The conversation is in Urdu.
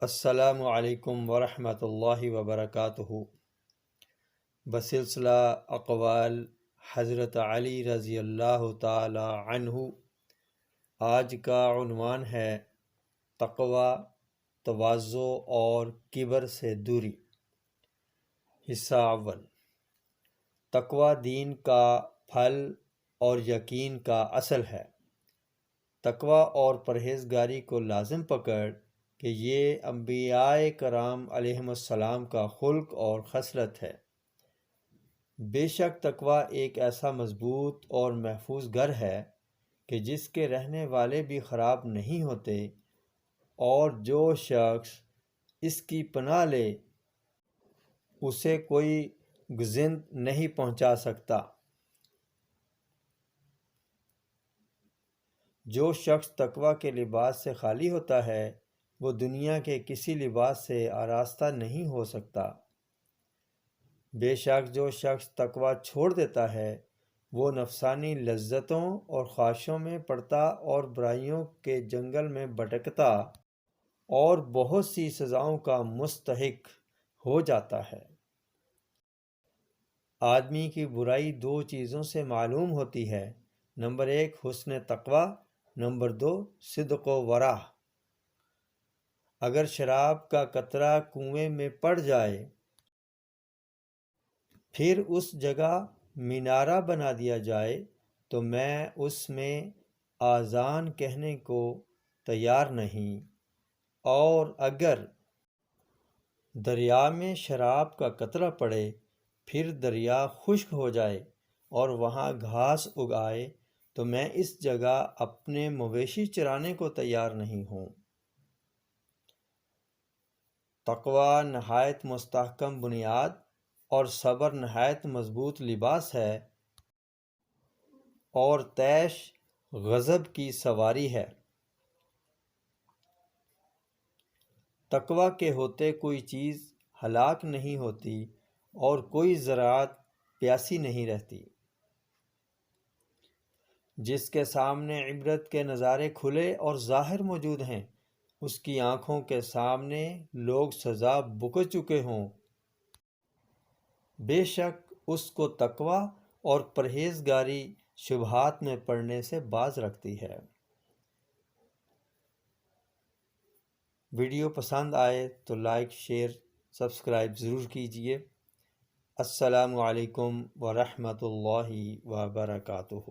السلام علیکم ورحمۃ اللہ وبرکاتہ۔ بسلسلہ اقوال حضرت علی رضی اللہ تعالی عنہ، آج کا عنوان ہے تقوی، تواضع اور کبر سے دوری۔ حصہ اول۔ تقوی دین کا پھل اور یقین کا اصل ہے۔ تقوی اور پرہیزگاری کو لازم پکڑ کہ یہ انبیاء کرام علیہم السلام کا خلق اور خصلت ہے۔ بے شک تقوی ایک ایسا مضبوط اور محفوظ گھر ہے کہ جس کے رہنے والے بھی خراب نہیں ہوتے، اور جو شخص اس کی پناہ لے اسے کوئی گزند نہیں پہنچا سکتا۔ جو شخص تقوی کے لباس سے خالی ہوتا ہے وہ دنیا کے کسی لباس سے آراستہ نہیں ہو سکتا۔ بے شک جو شخص تقوی چھوڑ دیتا ہے وہ نفسانی لذتوں اور خواہشوں میں پڑتا اور برائیوں کے جنگل میں بھٹکتا اور بہت سی سزاؤں کا مستحق ہو جاتا ہے۔ آدمی کی برائی دو چیزوں سے معلوم ہوتی ہے، نمبر 1 حسن تقوی، نمبر 2 صدق و ورع۔ اگر شراب کا قطرہ کنویں میں پڑ جائے پھر اس جگہ مینارہ بنا دیا جائے تو میں اس میں آذان کہنے کو تیار نہیں، اور اگر دریا میں شراب کا قطرہ پڑے پھر دریا خشک ہو جائے اور وہاں گھاس اگائے تو میں اس جگہ اپنے مویشی چرانے کو تیار نہیں ہوں۔ تقوی نہایت مستحکم بنیاد اور صبر نہایت مضبوط لباس ہے، اور طیش غضب کی سواری ہے۔ تقوی کے ہوتے کوئی چیز ہلاک نہیں ہوتی اور کوئی زراعت پیاسی نہیں رہتی۔ جس کے سامنے عبرت کے نظارے کھلے اور ظاہر موجود ہیں، اس کی آنکھوں کے سامنے لوگ سزا بھگت چکے ہوں، بے شک اس کو تقوی اور پرہیزگاری شبہات میں پڑنے سے باز رکھتی ہے۔ ویڈیو پسند آئے تو لائک، شیئر، سبسکرائب ضرور کیجیے۔ السلام علیکم ورحمۃ اللہ وبرکاتہ۔